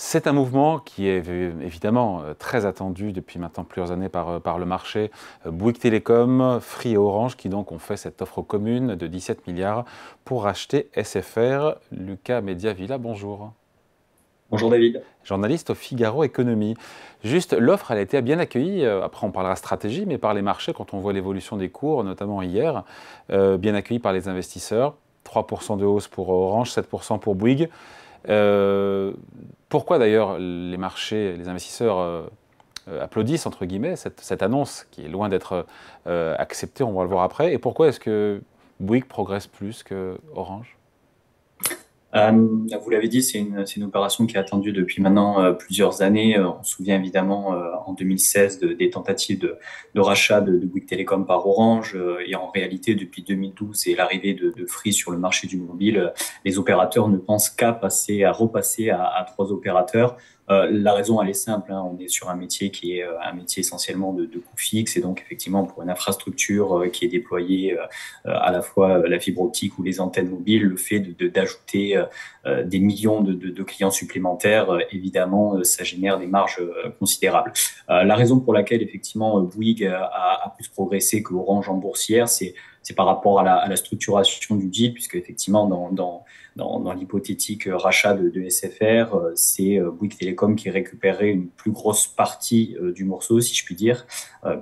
C'est un mouvement qui est évidemment très attendu depuis maintenant plusieurs années par le marché. Bouygues Telecom, Free et Orange qui donc ont fait cette offre commune de 17 milliards pour acheter SFR. Lucas Mediavilla, bonjour. Bonjour David. Journaliste au Figaro Économie. Juste, l'offre, elle a été bien accueillie, après on parlera stratégie, mais par les marchés, quand on voit l'évolution des cours, notamment hier, bien accueillie par les investisseurs. 3% de hausse pour Orange, 7% pour Bouygues. Euh, Pourquoi d'ailleurs les marchés, les investisseurs applaudissent entre guillemets cette annonce qui est loin d'être acceptée, on va le voir après, et pourquoi est-ce que Bouygues progresse plus que Orange? Vous l'avez dit, c'est une opération qui est attendue depuis maintenant plusieurs années. On se souvient évidemment en 2016 des tentatives de rachat de Bouygues Telecom par Orange. Et en réalité, depuis 2012 et l'arrivée de Free sur le marché du mobile, les opérateurs ne pensent à repasser à trois opérateurs. La raison, elle est simple, hein. On est sur un métier qui est un métier essentiellement de coûts fixes et donc effectivement pour une infrastructure qui est déployée à la fois la fibre optique ou les antennes mobiles, le fait d'ajouter des millions de clients supplémentaires, évidemment, ça génère des marges considérables. La raison pour laquelle effectivement Bouygues a plus progressé que Orange en boursière, c'est par rapport à la structuration du deal, puisque effectivement dans l'hypothétique rachat de SFR, c'est Bouygues Télécom qui récupérerait une plus grosse partie du morceau, si je puis dire,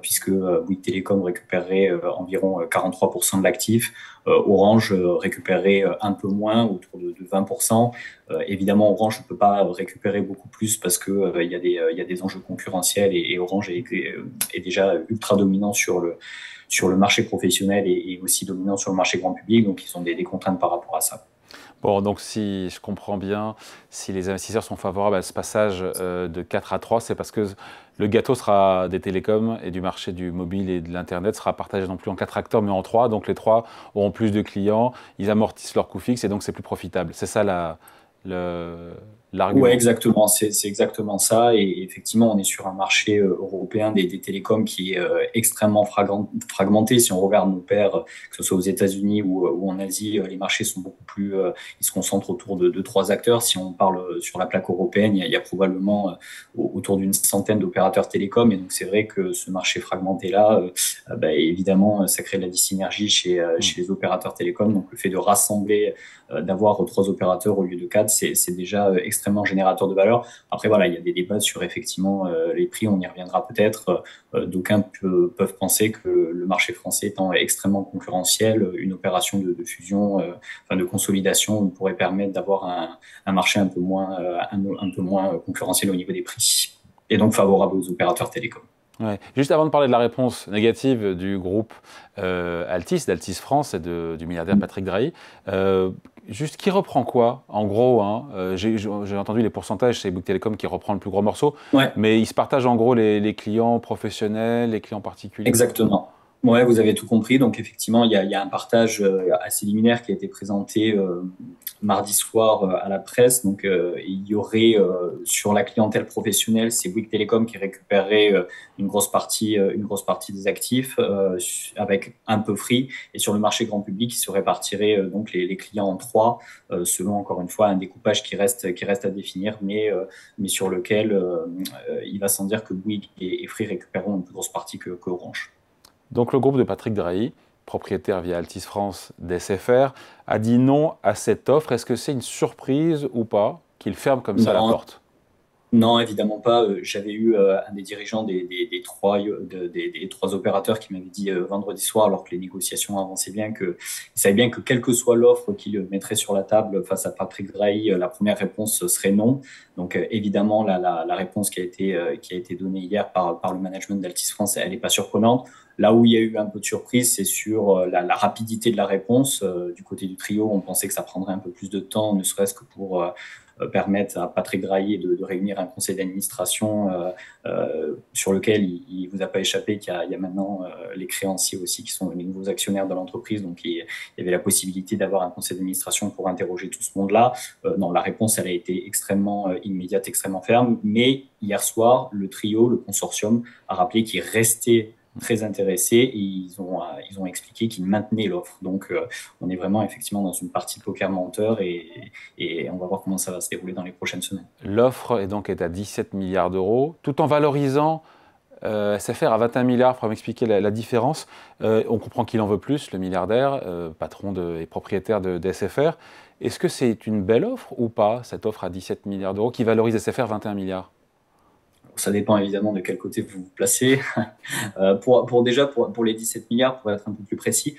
puisque Bouygues Télécom récupérerait environ 43% de l'actif. Orange récupérerait un peu moins, autour de 20%. Évidemment, Orange ne peut pas récupérer beaucoup plus parce que il y a des enjeux concurrentiels et Orange est déjà ultra dominant sur le marché professionnel et aussi dominant sur le marché grand public. Donc, ils ont des contraintes par rapport à ça. Bon, donc si je comprends bien, si les investisseurs sont favorables à ce passage de 4 à 3, c'est parce que le gâteau sera des télécoms et du marché du mobile et de l'Internet sera partagé non plus en 4 acteurs mais en 3. Donc les 3 auront plus de clients, ils amortissent leurs coûts fixes et donc c'est plus profitable. C'est ça Ouais, l'argument. exactement. C'est exactement ça. Et effectivement, on est sur un marché européen des télécoms qui est extrêmement fragmenté. Si on regarde nos pairs, que ce soit aux États-Unis ou en Asie, les marchés sont beaucoup plus. Ils se concentrent autour de trois acteurs. Si on parle sur la plaque européenne, il y a probablement autour d'une centaine d'opérateurs télécoms. Et donc, c'est vrai que ce marché fragmenté-là, bah, évidemment, ça crée de la dysynergie Hmm. chez les opérateurs télécoms. Donc, le fait de rassembler d'avoir trois opérateurs au lieu de quatre, c'est déjà extrêmement générateur de valeur. Après, voilà, il y a des débats sur effectivement les prix, on y reviendra peut-être. D'aucuns peuvent penser que le marché français étant extrêmement concurrentiel, une opération de fusion, enfin de consolidation pourrait permettre d'avoir un marché un peu moins concurrentiel au niveau des prix et donc favorable aux opérateurs télécoms. Ouais. Juste avant de parler de la réponse négative du groupe Altis, d'Altis France et du milliardaire Patrick Drahi, juste qui reprend quoi, en gros, hein, j'ai entendu les pourcentages, c'est Bouygues Telecom qui reprend le plus gros morceau, Ouais, mais ils se partagent en gros les clients professionnels, les clients particuliers. exactement. Ouais, vous avez tout compris. Donc effectivement, il y a un partage assez liminaire qui a été présenté mardi soir à la presse. Donc il y aurait sur la clientèle professionnelle, c'est Bouygues Telecom qui récupérerait une grosse partie des actifs avec un peu Free. Et sur le marché grand public, il se répartirait donc les clients en trois, selon encore une fois un découpage qui reste à définir, mais sur lequel il va sans dire que Bouygues et Free récupéreront une plus grosse partie que Orange. Donc le groupe de Patrick Drahi, propriétaire via Altis France d'SFR, a dit non à cette offre. Est-ce que c'est une surprise ou pas qu'il ferme comme ça la Non, porte? non, évidemment pas. J'avais eu un des dirigeants des trois opérateurs qui m'avait dit vendredi soir, alors que les négociations avançaient bien, que il savait bien que quelle que soit l'offre qu'il mettrait sur la table face à Patrick Drahi, la première réponse serait non. Donc évidemment, la réponse qui a été donnée hier par le management d'Altis France, elle n'est pas surprenante. Là où il y a eu un peu de surprise, c'est sur la rapidité de la réponse. Du côté du trio, on pensait que ça prendrait un peu plus de temps, ne serait-ce que pour permettre à Patrick Drahi de réunir un conseil d'administration sur lequel il vous a pas échappé qu'il y a maintenant les créanciers aussi qui sont les nouveaux actionnaires de l'entreprise. Donc, il y avait la possibilité d'avoir un conseil d'administration pour interroger tout ce monde-là. Non, la réponse, elle a été extrêmement immédiate, extrêmement ferme. Mais hier soir, le trio, le consortium, a rappelé qu'il restait très intéressés et ils ont expliqué qu'ils maintenaient l'offre. Donc, on est vraiment effectivement dans une partie de poker menteur et on va voir comment ça va se dérouler dans les prochaines semaines. L'offre est à 17 milliards d'euros, tout en valorisant SFR à 21 milliards. Il faudra m'expliquer la différence. On comprend qu'il en veut plus, le milliardaire, patron et propriétaire de SFR. Est-ce que c'est une belle offre ou pas, cette offre à 17 milliards d'euros qui valorise SFR 21 milliards? Ça dépend évidemment de quel côté vous vous placez. Pour les 17 milliards, pour être un peu plus précis,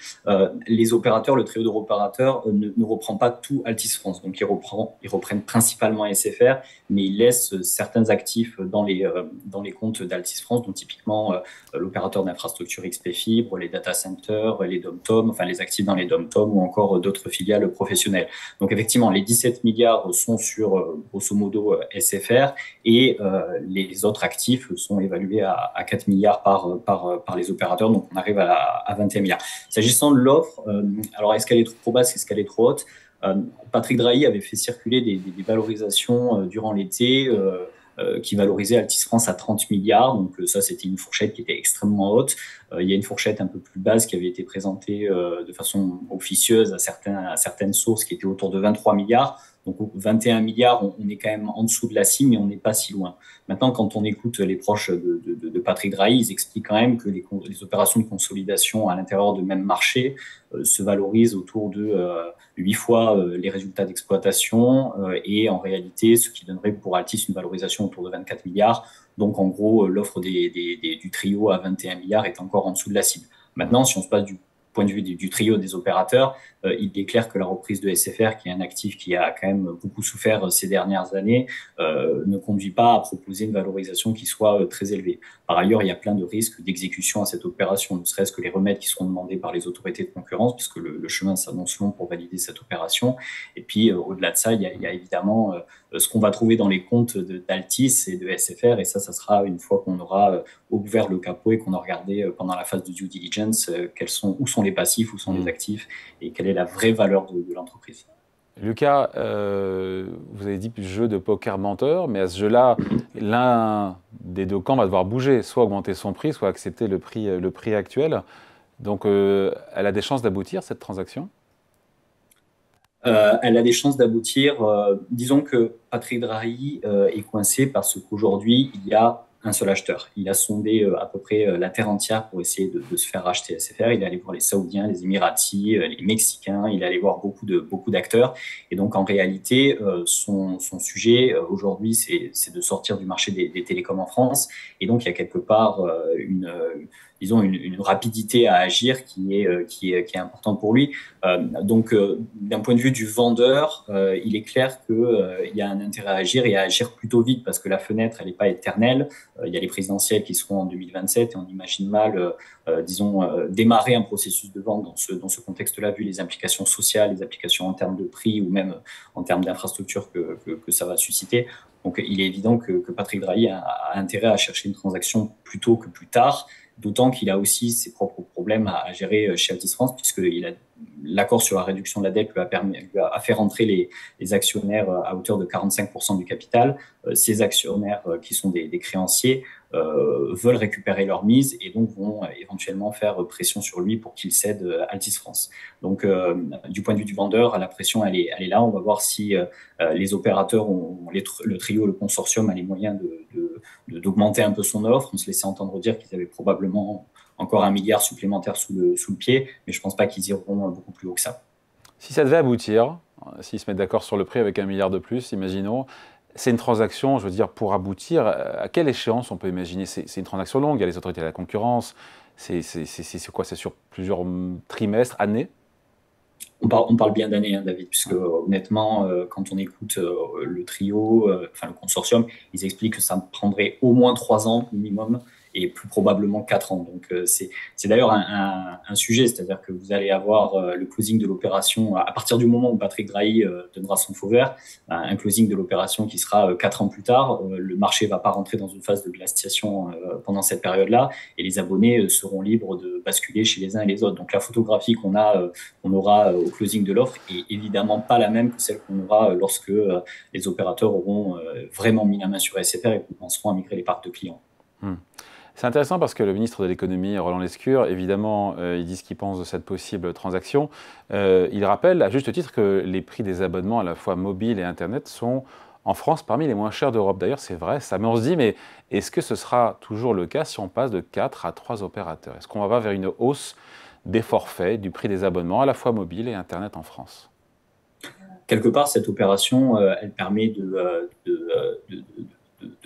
les opérateurs, le trio d'opérateurs ne reprend pas tout Altis France. Donc, ils reprennent principalement SFR, mais ils laissent certains actifs dans les comptes d'Altis France, donc typiquement l'opérateur d'infrastructure XP Fibre, les data centers, les dom-tom, enfin les actifs dans les dom-tom ou encore d'autres filiales professionnelles. Donc, effectivement, les 17 milliards sont sur, grosso modo, SFR et les autres actifs sont évalués à 4 milliards par les opérateurs, donc on arrive à 21 milliards. S'agissant de l'offre, alors est-ce qu'elle est trop basse, est-ce qu'elle est trop haute? Patrick Drahi avait fait circuler des valorisations durant l'été qui valorisaient Altis France à 30 milliards, donc ça c'était une fourchette qui était extrêmement haute. Il y a une fourchette un peu plus basse qui avait été présentée de façon officieuse à certaines sources qui étaient autour de 23 milliards. Donc 21 milliards, on est quand même en dessous de la cible, mais on n'est pas si loin. Maintenant, quand on écoute les proches de Patrick Drahi, ils expliquent quand même que les opérations de consolidation à l'intérieur de même marché se valorisent autour de 8 fois les résultats d'exploitation et en réalité, ce qui donnerait pour Altis une valorisation autour de 24 milliards. Donc en gros, l'offre du trio à 21 milliards est encore en dessous de la cible. Maintenant, si on se passe du point de vue du trio des opérateurs, il est clair que la reprise de SFR, qui est un actif qui a quand même beaucoup souffert ces dernières années, ne conduit pas à proposer une valorisation qui soit très élevée. Par ailleurs, il y a plein de risques d'exécution à cette opération, ne serait-ce que les remèdes qui seront demandés par les autorités de concurrence, puisque le chemin s'annonce long pour valider cette opération. Et puis, au-delà de ça, il y a évidemment ce qu'on va trouver dans les comptes d'Altis et de SFR, et ça sera une fois qu'on aura ouvert le capot et qu'on a regardé pendant la phase de due diligence où sont les passifs, où sont les actifs, et quelle est la vraie valeur de l'entreprise. Lucas, vous avez dit jeu de poker menteur, mais à ce jeu-là, l'un des deux camps va devoir bouger, soit augmenter son prix, soit accepter le prix actuel. Donc, elle a des chances d'aboutir, cette transaction? Elle a des chances d'aboutir. Disons que Patrick Drahi est coincé parce qu'aujourd'hui, il y a un seul acheteur. Il a sondé à peu près la terre entière pour essayer de se faire racheter SFR. Il est allé voir les Saoudiens, les Émiratis, les Mexicains. Il est allé voir beaucoup d'acteurs. Et donc, en réalité, son sujet aujourd'hui, c'est de sortir du marché des télécoms en France. Et donc, il y a quelque part disons une rapidité à agir qui est importante pour lui. Donc, d'un point de vue du vendeur, il est clair qu'il y a un intérêt à agir et à agir plutôt vite parce que la fenêtre, elle n'est pas éternelle. Il y a les présidentielles qui seront en 2027 et on imagine mal, démarrer un processus de vente dans ce contexte-là, vu les implications sociales, les implications en termes de prix ou même en termes d'infrastructure que ça va susciter. Donc, il est évident que Patrick Drahi a intérêt à chercher une transaction plus tôt que plus tard, d'autant qu'il a aussi ses propres problèmes à gérer chez Altis France, puisque l'accord sur la réduction de la dette lui a fait rentrer les actionnaires à hauteur de 45% du capital. Ces actionnaires qui sont des créanciers veulent récupérer leur mise et donc vont éventuellement faire pression sur lui pour qu'il cède Altis France. Donc, du point de vue du vendeur, la pression, elle est là. On va voir si les opérateurs, le trio, le consortium, a les moyens d'augmenter un peu son offre. On se laissait entendre dire qu'ils avaient probablement encore 1 milliard supplémentaire sous le pied, mais je ne pense pas qu'ils iront beaucoup plus haut que ça. Si ça devait aboutir, s'ils se mettent d'accord sur le prix avec 1 milliard de plus, imaginons, c'est une transaction, je veux dire, pour aboutir, à quelle échéance on peut imaginer? C'est une transaction longue, il y a les autorités de la concurrence, c'est quoi? C'est sur plusieurs trimestres, années? On parle bien d'années, hein, David, puisque honnêtement, quand on écoute le trio, enfin le consortium, ils expliquent que ça prendrait au moins 3 ans minimum et plus probablement 4 ans. Donc c'est d'ailleurs un sujet, c'est-à-dire que vous allez avoir le closing de l'opération à partir du moment où Patrick Drahi donnera son feu vert, un closing de l'opération qui sera 4 ans plus tard. Le marché ne va pas rentrer dans une phase de glaciation pendant cette période-là et les abonnés seront libres de basculer chez les uns et les autres. Donc la photographie qu'on aura au closing de l'offre est évidemment pas la même que celle qu'on aura lorsque les opérateurs auront vraiment mis la main sur SFR et commenceront à migrer les parcs de clients. C'est intéressant parce que le ministre de l'économie, Roland Lescure, évidemment, il dit ce qu'il pense de cette possible transaction. Il rappelle à juste titre que les prix des abonnements à la fois mobile et Internet sont en France parmi les moins chers d'Europe. D'ailleurs, c'est vrai ça. Mais on se dit, mais est-ce que ce sera toujours le cas si on passe de 4 à 3 opérateurs? Est-ce qu'on va vers une hausse des forfaits, du prix des abonnements à la fois mobile et Internet en France? Quelque part, cette opération, elle permet de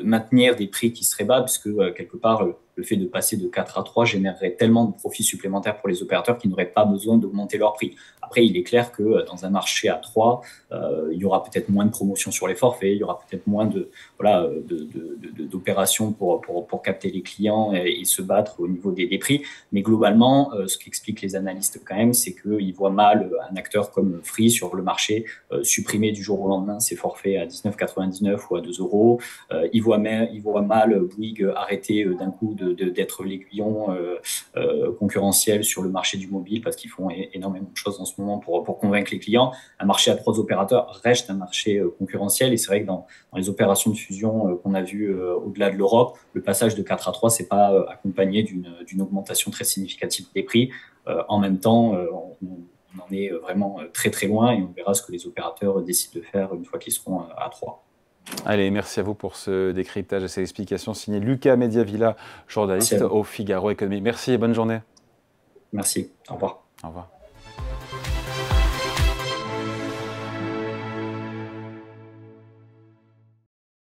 maintenir des prix qui seraient bas, puisque quelque part, le fait de passer de 4 à 3 générerait tellement de profits supplémentaires pour les opérateurs qui n'auraient pas besoin d'augmenter leur prix. Après, il est clair que dans un marché à 3, il y aura peut-être moins de promotions sur les forfaits, il y aura peut-être moins voilà, d'opérations pour capter les clients et se battre au niveau des prix. Mais globalement, ce qu'expliquent les analystes quand même, c'est qu'ils voient mal un acteur comme Free sur le marché supprimer du jour au lendemain ses forfaits à 19,99 ou à 2 euros. Ils voient mal Bouygues arrêter d'un coup d'être l'aiguillon concurrentiel sur le marché du mobile parce qu'ils font énormément de choses en ce moment pour convaincre les clients. Un marché à 3 opérateurs reste un marché concurrentiel et c'est vrai que dans les opérations de fusion qu'on a vues au-delà de l'Europe, le passage de 4 à 3, c'est pas accompagné d'une augmentation très significative des prix. En même temps, on en est vraiment très très loin et on verra ce que les opérateurs décident de faire une fois qu'ils seront à 3. Allez, merci à vous pour ce décryptage et ces explications. Signé Lucas Mediavilla, journaliste au Figaro Économie. Merci et bonne journée. Merci. Au revoir. Au revoir.